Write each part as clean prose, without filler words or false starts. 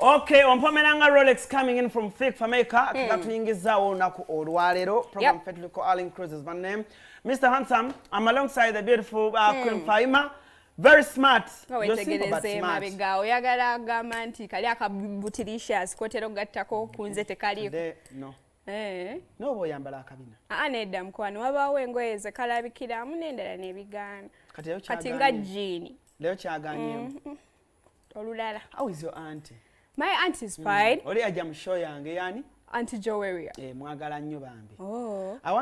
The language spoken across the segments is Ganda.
Okay, ompomeranga Rolex coming in from Fameica. Tugatuyingizawo olunaku olwaleero. Program Fetliko Allen Cruz is my name. Mr. Handsome, I'm alongside the beautiful Queen Faima. Very smart. You're simple but smart. Oyagala agamba nti kali akabutirisha sikotero gattako kunze tekaliiko. No. No boyambala akabina. Nedda mukwano wabaawo engoye zekalabikiramu n'endala n'ebigaana. Kati nga jeani. Leo kyaganye. Olulala. How is your auntie? My aunt is fine. Oli ajja mu show yange yani? Auntie Joeria. Mwagala nnyo bambi. Oh. I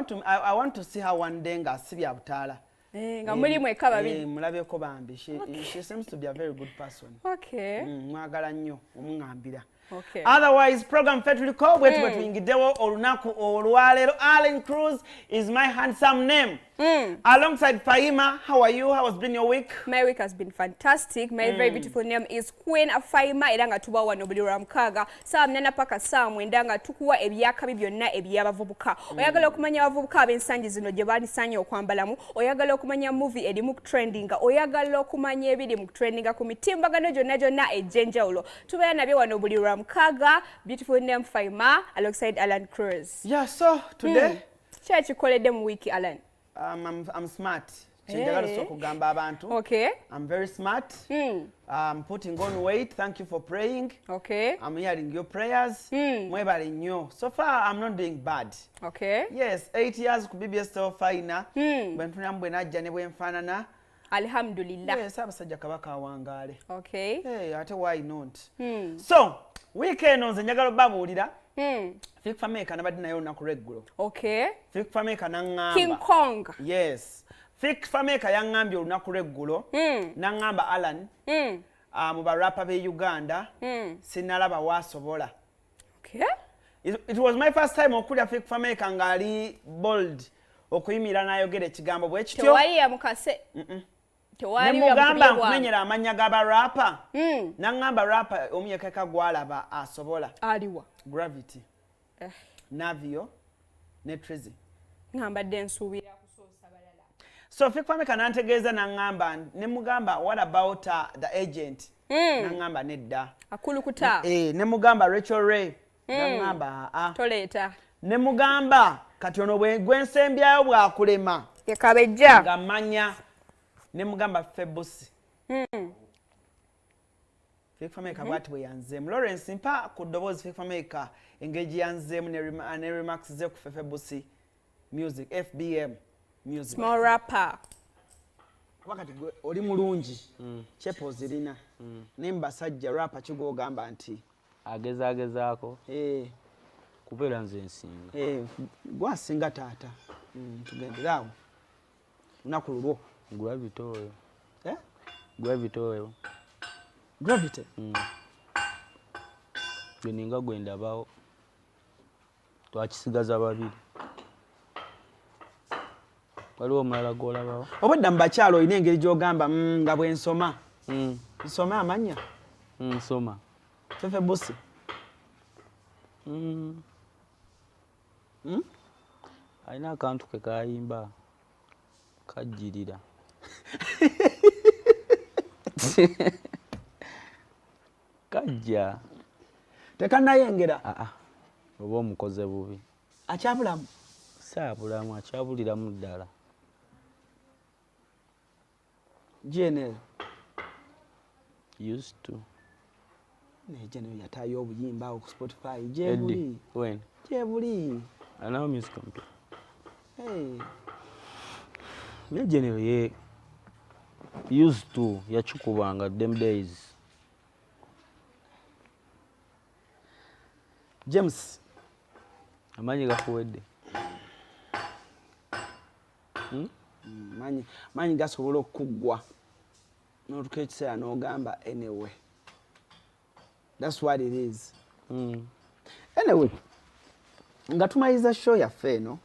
want to see her one day nga asibya butaala. Nga muli mweka babiri. Mulabeko bambi. She seems to be a very good person. Okay. Mwagala nnyo omungambira. Okay. Otherwise, program Fetliko, wetu tuyingidewo olunaku olwaleero. Allen Cruz is my handsome name. Alongside Faima, how are you? How has been your week? My week has been fantastic. My very beautiful name is Queen Faima. Era nga tuba wano buli lwamukaaga saa 8 paka saa 9 nga tukuwa ebyakabi byonna eby'abavubuka. Oyagala okumanya abavubuka ab'ensangi zino gye banisanye okwambalamu. Oyagala okumanya movie erimu trending. Oyagala okumanya ebiri mu trending ku mitimbagano gyonna ejjenjawulo. Tubeera nabyo wano buli lwamukaaga. Beautiful name Faima alongside Allen Cruz. Yeah, so today kikoledde mu wiki Allen. I'm smart. Okay. I'm very smart. I'm putting on weight. Thank you for praying. Okay. I'm hearing your prayers. So far, I'm not doing bad. Okay. Yes, 8 years could be still fine. Alhamdulillah. Yes, abasajja kabaka wangale. Okay. Hey, ate why not? So, weekend on njagala babuulira. Fameica nabadde nayo olunaku lw'eggulo. Okay. Fameica n'angamba. King Kong. Yes. Fameica yaŋŋambye olunaku lw'eggulo. N'aŋŋamba Alan. Mu barapa b'e Uganda. Sinnalaba waasobola. Okay. It was my first time okulya Fameica ng'ali bold okuyimira n'ayogera ekigambo bwe kityo. Tewali yamukase. Tewali yamugamba nkumenyera amannya g'abarapa. N'aŋŋamba rapa omu yekeka gw'alaba asobola. Aliwa. Gravity. Navio ne Trezzy. Ngambadde nsuubira kusoosa balala. So Fameica nantegeeza n'angamba ne mugamba what about the agent? N'angamba nedda. Akulukuta. Ne mugamba Rachel Ray. N'angamba toleeta. Ne mugamba kati ono bwe gwensembyayo bwakulema. Yakabejja. Ngamanya ne mugamba Bussi. Fameica bwati bwe yanzeemu. Lawrence mpa ku ddoboozi Fameica engeri yanzeemu ne remarks ze ku Feffe Bussi music FBM music. Small rapper. Wakati oli mulungi chepo zirina nembasajja rapper kigogamba nti agezaako kubeera nze nsinga gwasinga taata tugenderaawo lunaku lulwo gravity oyo gravity gweninga gwendabawo twakisigaza babiri waliwo omulala gw'olabawo obwedda mu bakyalo olina engeri gy'ogamba nga bwe nsoma nsome amanya nsoma Feffe Bussi alina akantu ke kayimba kajjirira kajja tekanayengera oba omukoze bubi akyabulamu saabulamu akyabuliramu ddala GNL used to GNL yataayo obuyimba awo ku Spotify when gyebuli anawo music computer ne GNL ye used to yachukubanga them days. James amanyi gakuwedde manyi gasobola okuggwa n'otuka ekiseera n'ogamba anyway that's what it is. Anyway nga tumaliriza show yaffe eno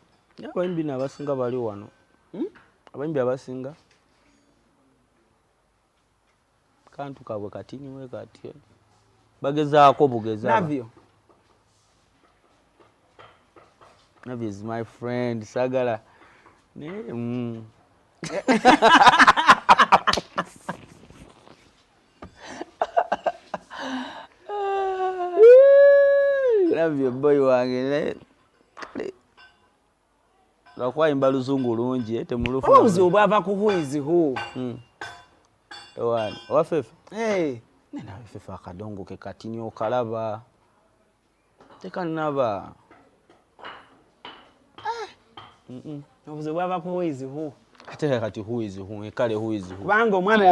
abayimbi abasinga bali wano abayimbi abasinga kantu kabwe katiniwe kati bagezaako bugeza Navio is my friend sagala Love you boy wange. Lwakwayimba luzungu lungi temulufuna. Obuzibu bwava ku who is who. Ewani owa Feffe. Nena Feffe akadongo ke katini okalaba. Tekanaba. obuzibu bwava ku who is who. Ate kati who is who ekale who is who. Kubanga omwana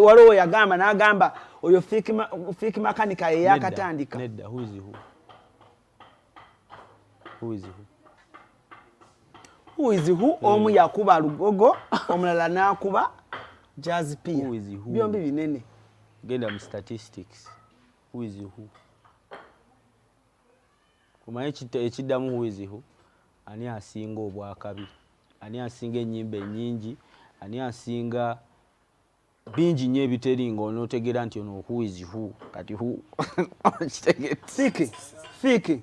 waliwo yagamba n'agamba oyo fiki makanika ye yakatandika. Nedda who is who. Who is who? Who is who? Omu yakuba lugogo, omulala n'akuba jazz pia. Who is who? Byombi binene. Genda mu statistics. Who is who? Kumanyi ekiddamu who is who? Ani asinga obwakabi? Ani asinga ennyimba ennyingi? Ani asinga bingi nnyo ebiteringa onootegeera nti ono who is who? Kati who? Fiki.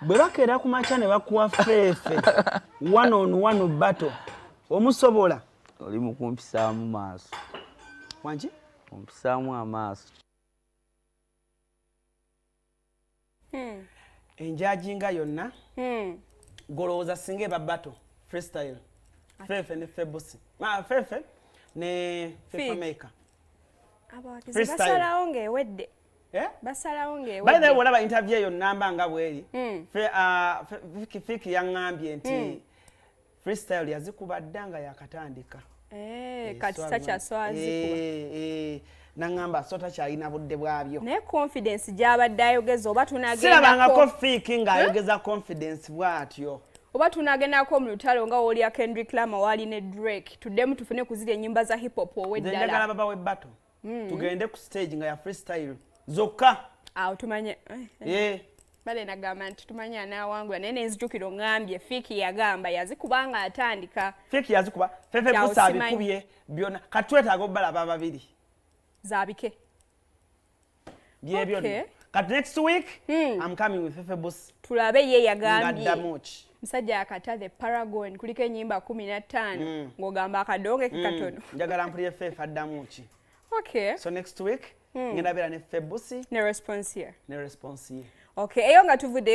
Bwe bakeera ku makya ne bakuwa Feffe one on one battle omusobola oli mu kumpisaamu maaso wangi ompisaamu amaaso enjajinga yonna golowooza singa eba battle freestyle Feffe ne Bussi Feffe ne Fameica basalawo ng'ewedde. Basalawo ng'ewedde. By the way, whatever interview yo namba nga bweri. Fiki yangambye nti freestyle yazikuba ddanga yakatandika. Kati takyaswazi nangamba sota kyalina budde bwabyo. Ne confidence gy'abadde ayogeza oba tunagenda. Sirabangako Fiki ng'ayogeza confidence bw'atyo. Oba tunagendako mu lutalo nga woli ya Kendrick Lamar wali ne Drake. Tuddemu tufune kuzira ennyimba za hip hop ow'eddala. Njagala baba we battle. Tugende ku stage nga ya freestyle. Zokka. Tumanye. Bale nagamba nti tumanye anaawangula naye nenzijukira ngambye Fiki yagamba yazikubanga atandika. Fiki yazikuba. Feffe Bussi abikubye byonna. Katwetaaga obbalaba babiri. Zabike. Bye byonna. Kati next week I'm coming with Feffe Bussi. Tulabe ye yagambye. Ngadamuchi. Musajja akata the Paragon kuliko ennyimba 15 ng'ogamba akadongo katono. Njagala mpulire Feffe addamuchi. Okay. So next week ngenda beera ne Feffe Bussi ne response here. Ne response here. Okay, eyo nga tuvudde